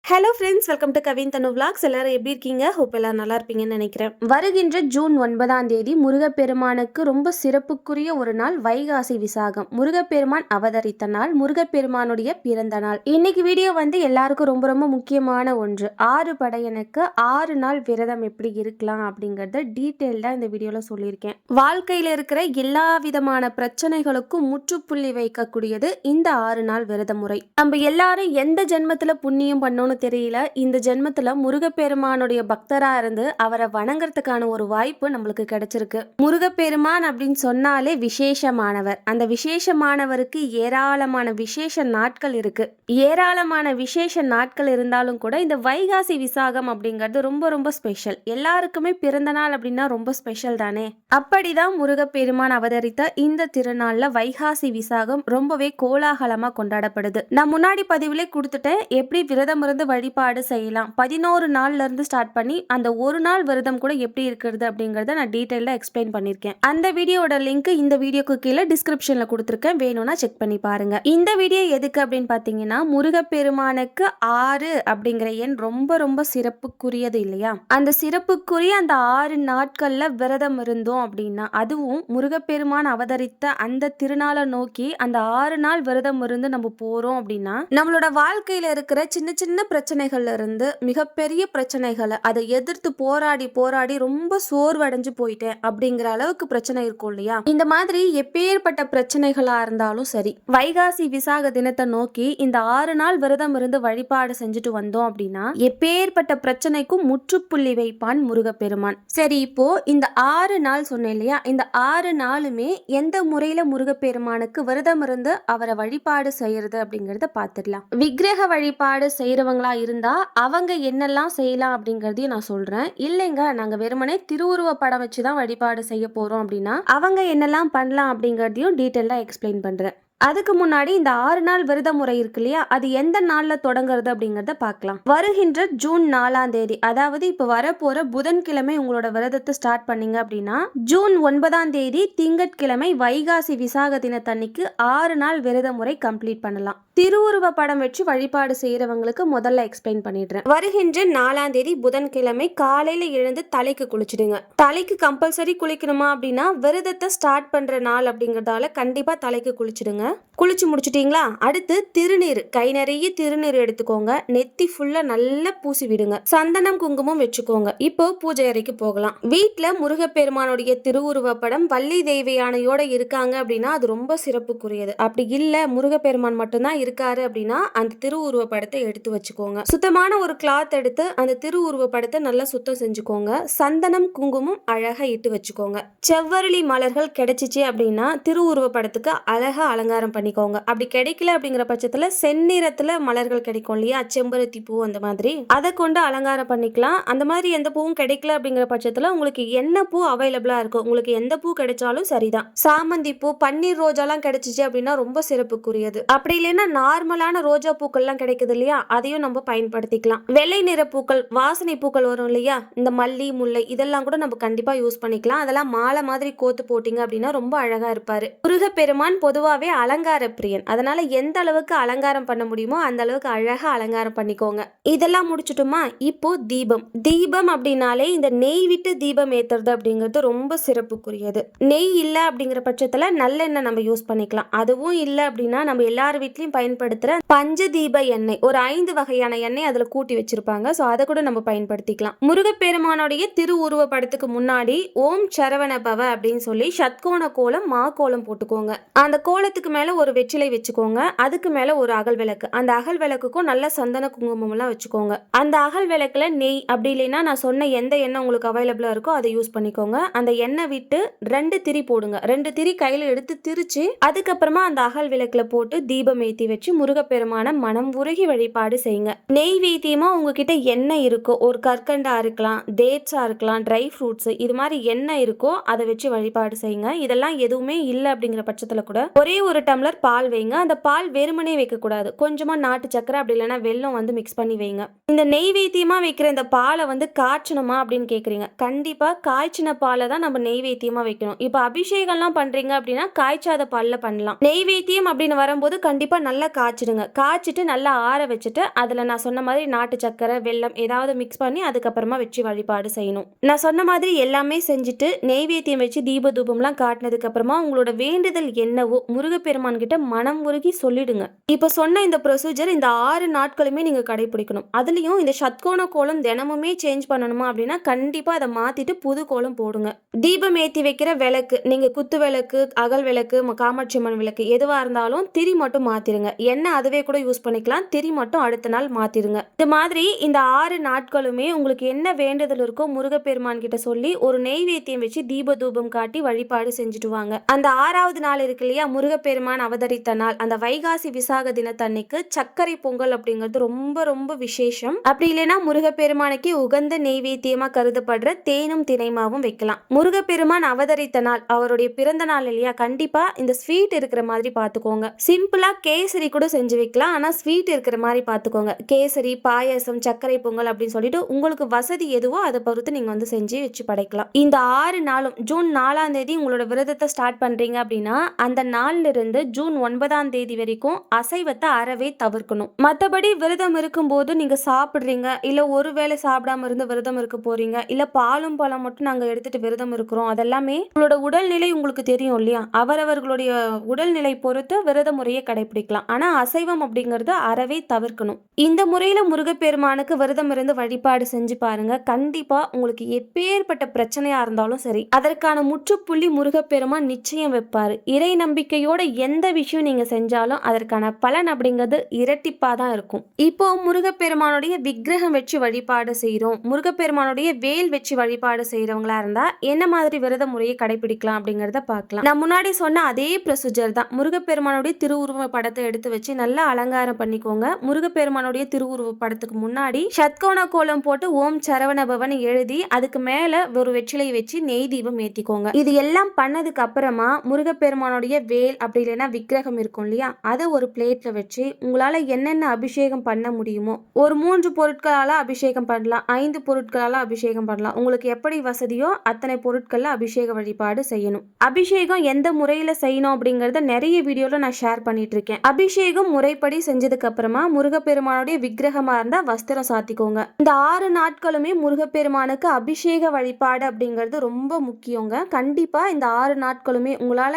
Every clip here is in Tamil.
Hello friends, welcome to Kavin Thanu vlogs. எல்லாரும் எப்படி இருக்கீங்க? ஹோப் எல்லாரும் நல்லா இருப்பீங்கன்னு நினைக்கிறேன். வருகின்ற ஜூன் 9ஆம் தேதி முருகப்பெருமானுக்கு ரொம்ப சிறப்புக்குரிய ஒரு நாள் வைகாசி விசாகம். முருகப்பெருமான் அவதரித்த நாள், முருகப்பெருமானுடைய பிறந்த நாள். இன்னைக்கு வீடியோ எல்லாருக்கும் ரொம்ப ரொம்ப முக்கியமான ஒன்று. 6 படையனுக்கு 6 நாள் விரதம் எப்படி இருக்கலாம் அப்படிங்கறத டீட்டெயில்டா இந்த வீடியோல சொல்லியிருக்கேன். வாழ்க்கையில இருக்கிற எல்லா விதமான பிரச்சனைகளுக்கும் முற்றுப்புள்ளி வைக்கக்கூடியது இந்த 6 நாள் விரத முறை. நம்ம எல்லாரும் எந்த ஜென்மத்துல புண்ணியம் பண்ணோம்னு தெரியல, இந்த ஜென்மத்துல முருகப்பெருமானுடைய பக்தரா இருந்து அவரை வணங்குறதுக்கான ஒரு வாய்ப்பு நம்மளுக்கு கிடைச்சிருக்கு. முருகப்பெருமான் அப்படின்னு சொன்னாலே விசேஷமானவர். அந்த விசேஷமானவருக்கு ஏராளமான விசேஷ நாட்கள் இருக்கு. ஏராளமான விசேஷ நாட்கள் இருந்தாலும் கூட இந்த வைகாசி விசாகம் அப்படிங்கிறது ரொம்ப ரொம்ப ஸ்பெஷல். எல்லாருக்குமே பிறந்த நாள் அப்படின்னா ரொம்ப ஸ்பெஷல் தானே. அப்படிதான் முருகப்பெருமான் அவதரித்த இந்த திருநாள்ல வைகாசி விசாகம் ரொம்பவே கோலாகலமா கொண்டாடப்படுது. நான் முன்னாடி பதிவுலே கொடுத்துட்டேன் எப்படி விரதம் இருந்து வழிபாடு செய்யலாம். 11 நாள்ல இருந்து ஸ்டார்ட் பண்ணி அந்த ஒரு நாள் விரதம் கூட எப்படி இருக்கிறது அப்படிங்கறத நான் டீடைலா எக்ஸ்பிளைன் பண்ணிருக்கேன். அந்த வீடியோட லிங்க் இந்த வீடியோக்கு கீழே டிஸ்கிரிப்ஷன்ல கொடுத்திருக்கேன், வேணும்னா செக் பண்ணி பாருங்க. இந்த வீடியோ எதுக்கு அப்படின்னு பாத்தீங்கன்னா, முருகப்பெருமானுக்கு 6 அப்படிங்கிற எண் ரொம்ப ரொம்ப சிறப்புக்குரியது இல்லையா? அந்த சிறப்புக்குரிய அந்த 6 நாட்கள்ல விரதம் இருந்தோம் அப்படின்னா, அதுவும் முருகப்பெருமான் அவதரித்த அந்த திருநாளை நோக்கி அந்த 6 நாள் விரதம் இருந்து நம்ம போறோம் அப்படின்னா, நம்மளோட வாழ்க்கையில இருக்கிற சின்ன சின்ன பிரச்சனைகள்ல இருந்து மிகப்பெரிய பிரச்சனைகளை அதை எதிர்த்து போராடி போராடி ரொம்ப சோர்வடைஞ்சு போயிட்டேன் அப்படிங்கிற அளவுக்கு பிரச்சனை இருக்கும் இல்லையா? இந்த மாதிரி எப்பேற்பட்ட பிரச்சனைகளா இருந்தாலும் சரி, வைகாசி விசாக தினத்தை நோக்கி இந்த 6 நாள் விரதம் இருந்து வழிபாடு செஞ்சுட்டு வந்தோம் அப்படின்னா எப்பேற்பட்ட பிரச்சனைக்கும் முற்றுப்புள்ளி வைப்பான் முருகப்பெருமான். சரி, இப்போ இந்த 6 நாள் சொன்னேன் இல்லையா? இந்த 6 நாளுமே எந்த முறையில முருகப்பெருமானுக்கு விரதம் இருந்து அவரை வழிபாடு செய்யறது அப்படிங்கறத பார்த்துடலாம். விக்கிரக வழிபாடு செய்யறவங்களா இருந்தா அவங்க என்னெல்லாம் செய்யலாம் அப்படிங்கறதையும் நான் சொல்றேன். இல்லைங்க, நாங்க வெறுமனே திருவுருவ படம் வச்சுதான் வழிபாடு செய்ய போறோம் அப்படின்னா அவங்க என்னெல்லாம் பண்ணலாம் அப்படிங்கறதையும் டீட்டெயிலா எக்ஸ்பிளைன் பண்றேன். அதுக்கு முன்னாடி இந்த 6 நாள் விரத முறை இருக்கு இல்லையா, அது எந்த நாள்ல தொடங்குறது அப்படிங்கறத பார்க்கலாம். வருகின்ற ஜூன் 4ஆம் தேதி, அதாவது இப்ப வரப்போற புதன்கிழமை உங்களோட விரதத்தை ஸ்டார்ட் பண்ணீங்க அப்படின்னா ஜூன் 9ஆம் தேதி திங்கட்கிழமை வைகாசி விசாக தினத்தன்னைக்கு 6 நாள் விரத முறை கம்ப்ளீட் பண்ணலாம். திருவுருவ படம் வச்சு வழிபாடு செய்யறவங்களுக்கு முதல்ல எக்ஸ்பிளைன் பண்ணிடுறேன். வருகின்ற 4ஆம் தேதி புதன்கிழமை காலையில எழுந்து தலைக்கு குளிச்சிடுங்க. தலைக்கு கம்பல்சரி குளிக்கணுமா அப்படின்னா விரதத்தை ஸ்டார்ட் பண்ற நாள் அப்படிங்கறதால கண்டிப்பா தலைக்கு குளிச்சிடுங்க. குளிச்சு முடிச்சிட்டீங்களா? அடுத்து திருநீர், கை நிறைய திருநீர் எடுத்துக்கோங்க. நெத்தி ஃபுல்லா நல்லா பூசி விடுங்க. சந்தனம் குங்குமம் வச்சுக்கோங்க. இப்போ பூஜை அறைக்கு போகலாம். வீட்டுல முருகப்பெருமானுடைய திருவுருவ படம் வள்ளி தெய்வ யானையோட இருக்காங்க அப்படின்னா அது ரொம்ப சிறப்புக்குரியது. அப்படி இல்ல முருகப்பெருமான் மட்டும்தான் இருக்காரு அப்படின்னா அந்த திருவுருவ படத்தை எடுத்து வச்சுக்கோங்க. சுத்தமான ஒரு கிளாத் எடுத்து அந்த திருவுருவ படத்தை நல்லா சுத்தம் செஞ்சுக்கோங்க. சந்தனம் குங்குமம் அழகா இட்டு வச்சுக்கோங்க. செவ்வரளி மலர்கள் கிடைச்சிச்சு அப்படின்னா திருவுருவ படத்துக்கு அழகா அலங்காரம் பண்ணிக்கோங்க. அப்படி கிடைக்கல அப்படிங்கிற பட்சத்துல செந்நிறத்துல மலர்கள் கிடைக்கும் இல்லையா, செம்பருத்தி பூ, அந்த மாதிரி அதை கொண்டு அலங்காரம் பண்ணிக்கலாம். அந்த மாதிரி எந்த பூவும் கிடைக்கல அப்படிங்கிற பட்சத்துல உங்களுக்கு என்ன பூ அவைலபிளா இருக்கும், உங்களுக்கு எந்த பூ கிடைச்சாலும் சரிதான். சாமந்தி பூ, பன்னீர் ரோஜாலாம் கிடைச்சிச்சு அப்படின்னா ரொம்ப சிறப்புக்குரியது. அப்படி இல்லைன்னா நார்மலான ரோஜா பூக்கள்லாம் கிடைக்குது இல்லையா, அதையும் நம்ம பயன்படுத்திக்கலாம். வெள்ளை நிற பூக்கள், வாசனை பூக்கள் வரும் இல்லையா, இந்த மல்லி முல்லை இதெல்லாம் கூட நம்ம கண்டிப்பா யூஸ் பண்ணிக்கலாம். அதெல்லாம் மாலை மாதிரி கோத்து போட்டீங்க அப்படின்னா ரொம்ப அழகா இருப்பாரு. முருகப்பெருமான் பொதுவாவே அலங்கார பிரியன். அதனால எந்த அளவுக்கு அலங்காரம் பண்ண முடியுமோ அந்த அளவுக்கு அழகா அலங்காரம் பண்ணிக்கோங்க. இதெல்லாம் முடிச்சுட்டுமா, இப்போ தீபம். தீபம் அப்படின்னாலே இந்த நெய் விட்டு தீபம் ஏத்துறது அப்படிங்கிறது ரொம்ப சிறப்புக்குரியது. நெய் இல்ல அப்படிங்கிற பட்சத்துல நல்லெண்ணெய் நம்ம யூஸ் பண்ணிக்கலாம். அதுவும் இல்ல அப்படின்னா நம்ம எல்லார் வீட்லயும் பயன்படுத்துற பஞ்ச தீப எண்ணெய், ஒரு 5 வகையான எண்ணெய் அதுல கூட்டி வச்சிருப்பாங்க. சோ அதை கூட நம்ம பயன்படுத்திக்கலாம். முருகப்பெருமானுடைய திருவுருவ படத்துக்கு முன்னாடி ஓம் சரவண பவ அப்படின்னு சொல்லி சத்கோண கோலம், மா கோலம் போட்டுக்கோங்க. அந்த கோலத்துக்கு மேல ஒரு வெற்றிலை வச்சுக்கோங்க. அதுக்கு மேல ஒரு அகல் விளக்கு. அந்த அகல் விளக்குக்கும் நல்ல சந்தன குங்குமம் எல்லாம் வச்சுக்கோங்க. அந்த அகல் விளக்குல நெய், அப்படி இல்லைன்னா நான் சொன்ன எந்த எண்ணெய் உங்களுக்கு அவைலபிளா இருக்கோ அதை யூஸ் பண்ணிக்கோங்க. அந்த எண்ணெய் விட்டு 2 திரி போடுங்க. 2 திரி கையில எடுத்து திரிச்சு அதுக்கப்புறமா அந்த அகல் விளக்குல போட்டு தீபம் ஏத்தி வச்சு முருகப்பெருமான மனம் உருகி வழிபாடு செய்யுங்க. நெய் வீத்தியமா உங்ககிட்ட எண்ணெய் இருக்கோ, ஒரு கற்கண்டா இருக்கலாம், டேட்ஸா இருக்கலாம், ட்ரை ஃப்ரூட்ஸ், இது மாதிரி எண்ணெய் இருக்கோ அதை வச்சு வழிபாடு செய்யுங்க. இதெல்லாம் எதுவுமே இல்லை அப்படிங்கிற பட்சத்துல கூட ஒரே ஒரு டம்ளர் பால் வைங்க. அந்த பால் வெறுமனே வைக்கக்கூடாது. கொஞ்சமா நாட்டு சக்கரை அப்படி இல்லைன்னா வெல்லம் வந்து மிக்ஸ் பண்ணி வைங்க. இந்த நெய்வேத்தியமா வைக்கிற இந்த பாலை வந்து காய்ச்சணுமா அப்படின்னு கேட்குறீங்க. கண்டிப்பா காய்ச்சின பாலை தான் நம்ம நெய்வேத்தியமா வைக்கணும். இப்போ அபிஷேகம்லாம் பண்றீங்க அப்படின்னா காய்ச்சாத பால்ல பண்ணலாம். நெய்வேத்தியம் அப்படின்னு வரும்போது கண்டிப்பா நல்லா காய்ச்சிடுங்க. காய்ச்சிட்டு நல்லா ஆற வச்சுட்டு அதுல நான் சொன்ன மாதிரி நாட்டு சக்கரை வெல்லம் ஏதாவது மிக்ஸ் பண்ணி அதுக்கப்புறமா வச்சு வழிபாடு செய்யணும். நான் சொன்ன மாதிரி எல்லாமே செஞ்சுட்டு நெய்வேத்தியம் வச்சு தீப தூபம்லாம் காட்டினதுக்கு அப்புறமா உங்களோட வேண்டுதல் என்னவோ முருகப்பெருமான் கிட்ட மனம் உருகி சொல்லிடுங்க. இப்போ சொன்ன இந்த ப்ரொசீஜர் இந்த 6 நாட்களுமே நீங்க கடைபிடிக்கணும். அதுலயும் இந்த சத்கோண கோலம் தினமுமே சேஞ்ச் பண்ணணுமா அப்படின்னா கண்டிப்பா அதை மாத்திட்டு புது கோலம் போடுங்க. தீபம் ஏத்தி வைக்கிற விளக்கு நீங்க குத்து விளக்கு அகல் விளக்கு காமாட்சி அம்மன் விளக்கு எதுவா இருந்தாலும் திரி மட்டும் மாத்திருங்க. எண்ணெய் அதுவே கூட யூஸ் பண்ணிக்கலாம். திரி மட்டும் அடுத்த நாள் மாத்திருங்க. இது மாதிரி இந்த 6 நாட்களுமே உங்களுக்கு என்ன வேண்டுதல் இருக்கோ முருகப்பெருமான் கிட்ட சொல்லி ஒரு நெய்வேத்தியம் வச்சு தீப தூபம் காட்டி வழிபாடு செஞ்சுட்டு வாங்க. அந்த 6வது நாள் இருக்கு இல்லையா, முருகப்பெருமான் அவதரித்த நாள், அந்த வைகாசி விசாக தினத்தன்னைக்கு சர்க்கரை பொங்கல் அப்படிங்கிறது ரொம்ப ரொம்ப விசேஷம். அப்படி இல்லைன்னா முருகப்பெருமானுக்கு உகந்த நெய்வேத்தியமா கருதப்படுற தேனும் தினைமாவும் வைக்கலாம். முருகப்பெருமான் அவதரித்த நாள் அவருடைய பிறந்த நாள் இல்லையா, கண்டிப்பா இந்த ஸ்வீட் இருக்கிற மாதிரி பாத்துக்கோங்க. சிம்பிளா கேசரி கூட செஞ்சு வைக்கலாம். ஆனா ஸ்வீட் இருக்கிற மாதிரி பாத்துக்கோங்க. கேசரி பாயாசம் சர்க்கரை பொங்கல் அப்படின்னு சொல்லிட்டு உங்களுக்கு வசதி எதுவோ அதை பொறுத்து நீங்க வந்து செஞ்சு வச்சு படைக்கலாம். இந்த 6 நாளும் ஜூன் 4ஆம் தேதி உங்களோட விரதத்தை ஸ்டார்ட் பண்றீங்க அப்படின்னா அந்த நாள்ல இருந்து ஜூன் 9ஆம் தேதி வரைக்கும் அசைவத்தை அறவே தவிர்க்கணும். மற்றபடி விரதம் இருக்கும் போது நீங்க சாப்பிடுறீங்க இல்ல ஒருவேளை சாப்பிடாம இருந்து விரதம் இருக்க போறீங்க இல்ல பாலும் பழம் மட்டும் நாங்க எடுத்துட்டு விரதம் இருக்கிறோம், அதெல்லாமே உங்களோட உடல்நிலை உங்களுக்கு தெரியும் இல்லையா, அவரவர்களுடைய உடல்நிலை பொறுத்து விரத முறையை கடைபிடிக்கலாம். ஆனா அசைவம் அப்படிங்கறது அறவே தவிர்க்கணும். இந்த முறையில முருகப்பெருமானுக்கு விரதம் இருந்து வழிபாடு செஞ்சு பாருங்க. கண்டிப்பா உங்களுக்கு எப்பேற்பட்ட பிரச்சனையா இருந்தாலும் சரி அதற்கான முற்றுப்புள்ளி முருகப்பெருமான் நிச்சயம் வைப்பாரு. இறை நம்பிக்கையோட எந்த விஷயம் நீங்க செஞ்சாலும் அதற்கான பலன் அப்படிங்கிறது இரட்டிப்பா தான் இருக்கும். இப்போ முருகப்பெருமானுடைய விக்கிரகம் வச்சு வழிபாடு செய்யறோம், முருகப்பெருமானுடைய வேல் வச்சு வழிபாடு செய்யறவங்களா இருந்தா என்ன மாதிரி விரத முறையை கடைபிடிக்கலாம் அப்படிங்கறத பார்க்கலாம். நான் முன்னாடி சொன்ன அதே ப்ரொசீஜர் தான். முருகப்பெருமானுடைய திருவுருவ படத்தை எடுத்து வச்சு நல்லா அலங்காரம் பண்ணிக்கோங்க. முருகப்பெருமானுடைய திருவுருவ படத்துக்கு முன்னாடி சத்கோண கோலம் போட்டு ஓம் சரவண பவன் எழுதி அதுக்கு மேல ஒரு வெற்றிலை வச்சு நெய் தீபம் ஏத்திக்கோங்க. இது எல்லாம் பண்ணதுக்கு அப்புறமா முருகப்பெருமானுடைய வேல் அப்படி இல்லைன்னா விக்கிரகம் இருக்கும் இல்லையா, அதை ஒரு பிளேட்ல வச்சு உங்களால என்னென்ன அபிஷேகம் பண்ண முடியுமோ ஒரு 3 பொருட்களால அபிஷேகம் பண்ணலாம், 5 பொருட்களால அபிஷேகம் பண்ணலாம். உங்களுக்கு எப்படி வசதியோ அத்தனை பொருட்கள்ல அபிஷேக வழிபாடு செய்யணும். அபிஷேகம் எந்த முறையில செய்யணும் அப்படிங்கறத நிறைய வீடியோல நான் ஷேர் பண்ணிட்டு இருக்கேன். அபிஷேகம் முறைப்படி செஞ்சதுக்கு அப்புறமா முருகப்பெருமானுடைய விக்கிரகமா இருந்தா வஸ்திரம் சாத்திக்கோங்க. இந்த 6 நாட்களுமே முருகப்பெருமானுக்கு அபிஷேக வழிபாடு அப்படிங்கிறது ரொம்ப முக்கியங்க. கண்டிப்பா இந்த 6 நாட்களுமே உங்களால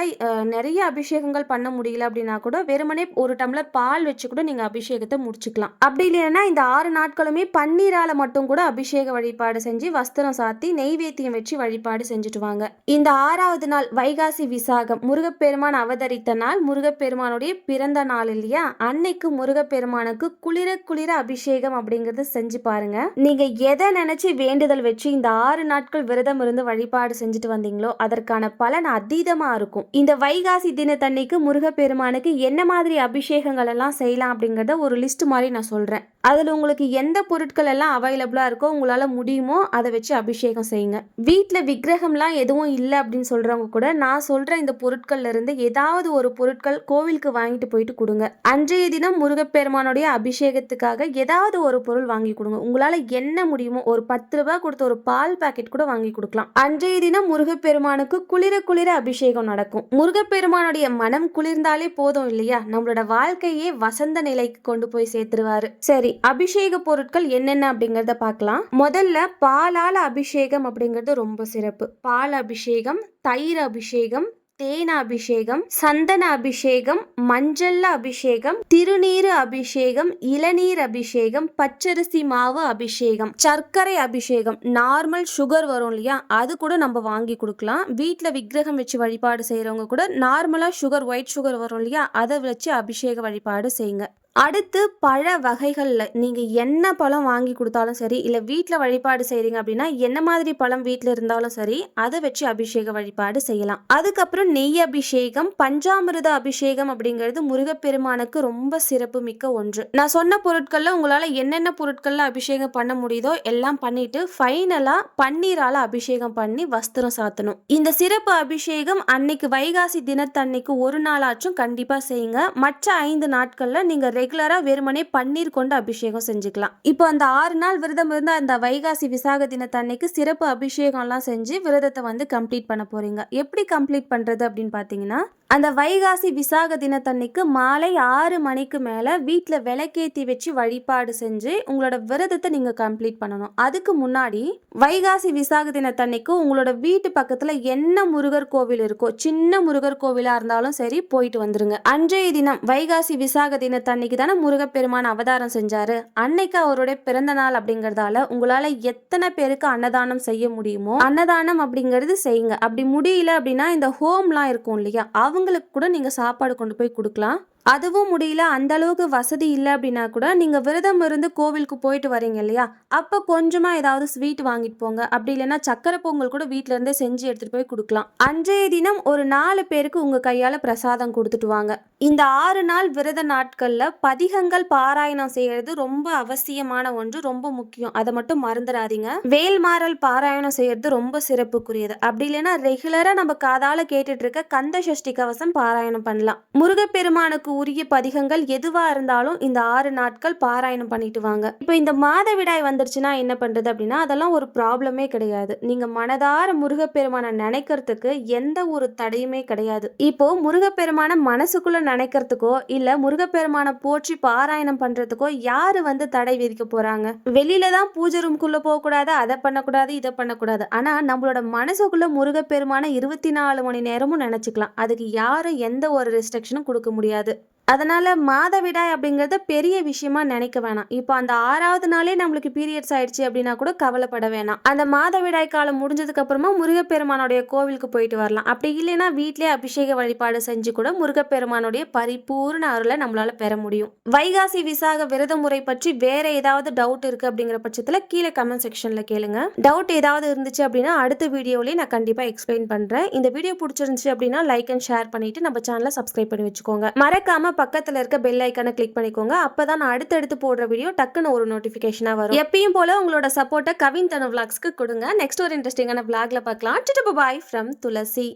நிறைய அபிஷேகங்கள் பண்ண முடியல அப்படின்னா கூட வெறுமனே ஒரு டம்ளர் பால் வச்சு கூட நீங்க அபிஷேகத்தை முடிச்சுக்கலாம். அப்படி இல்லைன்னா இந்த 6 நாட்களுமே பன்னீரால மட்டும் கூட அபிஷேக வழிபாடு செஞ்சு வஸ்திரம் சாத்தி நெய்வேத்தியம் வச்சு வழிபாடு செஞ்சுட்டு வாங்க. இந்த 6வது நாள் வைகாசி விசாகம் முருகப்பெருமான் அவதரித்த நாள், முருகப்பெருமானுடைய பிறந்த நாள் இல்லையா, அன்னைக்கு முருகப்பெருமானுக்கு குளிர குளிர அபிஷேகம் அப்படிங்கறது செஞ்சு பாருங்க. நீங்க எதை நினைச்சு வேண்டுதல் வச்சு இந்த 6 நாட்கள் விரதம் இருந்து வழிபாடு செஞ்சுட்டு வந்தீங்களோ அதற்கான பலன் அதீதமா இருக்கும். இந்த வைகாசி தினத்தன்னைக்கு முருகப்பெருமானுக்கு என்ன மாதிரி அபிஷேகங்கள் எல்லாம் செய்யலாம் அப்படிங்கறத ஒரு லிஸ்ட் மாதிரி நான் சொல்றேன். அதுல உங்களுக்கு எந்த பொருட்கள் எல்லாம் அவைலபிளா இருக்கோ உங்களால முடியுமோ அதை வச்சு அபிஷேகம் செய்யுங்க. வீட்டுல விக்கிரகம்லாம் எதுவும் இல்லை அப்படின்னு சொல்றவங்க கூட நான் சொல்ற இந்த பொருட்கள்ல இருந்து ஏதாவது ஒரு பொருட்கள் கோவிலுக்கு வாங்கிட்டு போயிட்டு கொடுங்க. அன்றைய தினம் முருகப்பெருமானுடைய அபிஷேகத்துக்காக ஏதாவது ஒரு பொருள் வாங்கி கொடுங்க. உங்களால என்ன முடியுமோ ஒரு 10 ரூபாய் கொடுத்த ஒரு பால் பாக்கெட் கூட வாங்கி கொடுக்கலாம். அன்றைய தினம் முருகப்பெருமானுக்கு குளிர குளிர அபிஷேகம் நடக்கும். முருகப்பெருமானுடைய மனம் குளிர்ந்தாலே போதும் இல்லையா, நம்மளோட வாழ்க்கையே வசந்த நிலைக்கு கொண்டு போய் சேர்த்துருவாரு. சரி, அபிஷேக பொருட்கள் என்னென்ன அப்படிங்கறத பார்க்கலாம். முதல்ல பாலால அபிஷேகம் அப்படிங்கிறது ரொம்ப சிறப்பு. பால் அபிஷேகம், தயிர் அபிஷேகம், தேன அபிஷேகம், சந்தன அபிஷேகம், மஞ்சள் அபிஷேகம், திருநீர் அபிஷேகம், இளநீர் அபிஷேகம், பச்சரிசி மாவு அபிஷேகம், சர்க்கரை அபிஷேகம், நார்மல் சுகர் வரும் இல்லையா அது கூட நம்ம வாங்கி கொடுக்கலாம். வீட்டில் விக்கிரகம் வச்சு வழிபாடு செய்யறவங்க கூட நார்மலா சுகர் ஒயிட் சுகர் வரும் இல்லையா அதை வச்சு அபிஷேக வழிபாடு செய்யுங்க. அடுத்து பழ வகைகள்ல நீங்க என்ன பழம் வாங்கி குடுத்தாலும் சரி, இல்ல வீட்ல வழிபாடு செய்றீங்க அப்படின்னா, என்ன மாதிரி பழம் வீட்ல இருந்தாலும் சரி, அத வச்சு அபிஷேக வழிபாடு செய்யலாம். அதுக்கப்புறம் நெய் அபிஷேகம், பஞ்சாமிர்த அபிஷேகம் அப்படிங்கிறது முருகப்பெருமானுக்கு ரொம்ப சிறப்பு மிக்க ஒன்று. நான் சொன்ன பொருட்கள்ல உங்களால என்னென்ன பொருட்கள்ல அபிஷேகம் பண்ண முடியுதோ எல்லாம் பண்ணிட்டு, ஃபைனலா பன்னீரால அபிஷேகம் பண்ணி வஸ்திரம் சாத்தணும். இந்த சிறப்பு அபிஷேகம் அன்னைக்கு வைகாசி தினத்தன்னைக்கு ஒரு நாளாச்சும் கண்டிப்பா செய்யுங்க. மற்ற 5 நாட்கள்ல நீங்க ரெகுலரா வெறுமனே பன்னீர் கொண்டு அபிஷேகம் செஞ்சுக்கலாம். இப்போ அந்த 6 நாள் விரதம் இருந்தா அந்த வைகாசி விசாக தினத்தன்னைக்கு சிறப்பு அபிஷேகம்லாம் செஞ்சு விரதத்தை வந்து கம்ப்ளீட் பண்ண போறீங்க. எப்படி கம்ப்ளீட் பண்றது அப்படின்னு பார்த்தீங்கன்னா, அந்த வைகாசி விசாக தினத்தன்னைக்கு மாலை 6 மணிக்கு மேலே வீட்டில் விளக்கேற்றி வச்சு வழிபாடு செஞ்சு உங்களோட விரதத்தை நீங்கள் கம்ப்ளீட் பண்ணணும். அதுக்கு முன்னாடி வைகாசி விசாக தினத்தன்னைக்கு உங்களோட வீட்டு பக்கத்தில் என்ன முருகர் கோவில் இருக்கோ, சின்ன முருகர் கோவிலாக இருந்தாலும் சரி போயிட்டு வந்துருங்க. அன்றைய தினம் வைகாசி விசாக தினத்தன்னைக்கு தானே முருகப்பெருமான் அவதாரம் செஞ்சாரு. அன்னைக்கு அவருடைய பிறந்த நாள் அப்படிங்கிறதால உங்களால் எத்தனை பேருக்கு அன்னதானம் செய்ய முடியுமோ அன்னதானம் அப்படிங்கிறது செய்யுங்க. அப்படி முடியல அப்படின்னா இந்த ஹோம்லாம் இருக்கும் இல்லையா, அவங்களுக்கு கூட நீங்க சாப்பாடு கொண்டு போய் கொடுக்கலாம். அதுவும் முடியல, அந்த அளவுக்கு வசதி இல்லை அப்படின்னா கூட நீங்கள் விரதம் இருந்து கோவிலுக்கு போயிட்டு வரீங்க இல்லையா, அப்போ கொஞ்சமாக ஏதாவது ஸ்வீட் வாங்கிட்டு போங்க. அப்படி இல்லைன்னா சக்கரை பொங்கல் கூட வீட்டில இருந்தே செஞ்சு எடுத்துகிட்டு போய் கொடுக்கலாம். அன்றைய தினம் ஒரு 4 பேருக்கு உங்கள் கையால் பிரசாதம் கொடுத்துட்டு வாங்க. இந்த 6 நாள் விரத நாட்களில் பதிகங்கள் பாராயணம் செய்யறது ரொம்ப அவசியமான ஒன்று, ரொம்ப முக்கியம். அதை மட்டும் மறந்துடாதீங்க. வேல்மாறல் பாராயணம் செய்யறது ரொம்ப சிறப்புக்குரியது. அப்படி இல்லைன்னா ரெகுலராக நம்ம காதால கேட்டுட்டு இருக்க கந்த சஷ்டி கவசம் பாராயணம் பண்ணலாம். முருகப்பெருமானுக்கு உரிய பதிகங்கள் எதுவா இருந்தாலும் இந்த 6 நாட்கள் பாராயணம் பண்ணிட்டு வாங்க. இப்போ இந்த மாதவிடாய் வந்துருச்சுன்னா என்ன பண்றது அப்படின்னா, அதெல்லாம் ஒரு ப்ராப்ளமே கிடையாது. நீங்க மனதார முருகப்பெருமான நினைக்கிறதுக்கு எந்த ஒரு தடையுமே கிடையாது. இப்போ முருகப்பெருமான மனசுக்குள்ள நினைக்கிறதுக்கோ இல்ல முருகப்பெருமான போற்றி பாராயணம் பண்றதுக்கோ யாரு வந்து தடை விதிக்க போறாங்க? வெளியில தான் பூஜை ரூம்குள்ள போக கூடாது, அதை பண்ணக்கூடாது, இதை பண்ணக்கூடாது. ஆனா நம்மளோட மனசுக்குள்ள முருகப்பெருமான 24 மணி நேரமும் நினைச்சுக்கலாம். அதுக்கு யாரும் எந்த ஒரு ரெஸ்ட்ரிக்ஷனும் கொடுக்க முடியாது. அதனால மாதவிடாய் அப்படிங்கிறத பெரிய விஷயமா நினைக்க வேணாம். இப்போ அந்த 6வது நாளே நம்மளுக்கு பீரியட்ஸ் ஆயிடுச்சு அப்படின்னா கூட கவலைப்பட வேணாம். அந்த மாதவிடாய் காலம் முடிஞ்சதுக்கு அப்புறமா முருகப்பெருமானுடைய கோவிலுக்கு போயிட்டு வரலாம். அப்படி இல்லைன்னா வீட்லயே அபிஷேக வழிபாடு செஞ்சு கூட முருகப்பெருமானுடைய பரிபூர்ண அருளை நம்மளால பெற முடியும். வைகாசி விசாக விரத முறை பற்றி வேற ஏதாவது டவுட் இருக்கு அப்படிங்கிற பட்சத்துல கீழே கமெண்ட் செக்ஷன்ல கேளுங்க. டவுட் ஏதாவது இருந்துச்சு அப்படின்னா அடுத்த வீடியோலயே நான் கண்டிப்பா எக்ஸ்பிளைன் பண்றேன். இந்த வீடியோ பிடிச்சிருந்துச்சு அப்படின்னா லைக் அண்ட் ஷேர் பண்ணிட்டு நம்ம சேனலை சப்ஸ்கிரைப் பண்ணி வச்சுக்கோங்க. மறக்காம பக்கத்துல இருக்க பெல் ஐக்கானை கிளிக் பண்ணிக்கோங்க. அப்பதான் நான் அடுத்தடுத்து போடுற வீடியோ டக்குன்னு ஒரு நோட்டிபிகேஷனா வரும். எப்பயும் போல உங்களோட சப்போர்ட்டை கவின் தனு விளாக்ஸ்க்கு கொடுங்க. நெக்ஸ்ட் ஒரு இன்ட்ரெஸ்டிங்கான விளாக்ல பார்க்கலாம். Bye from Thulasi.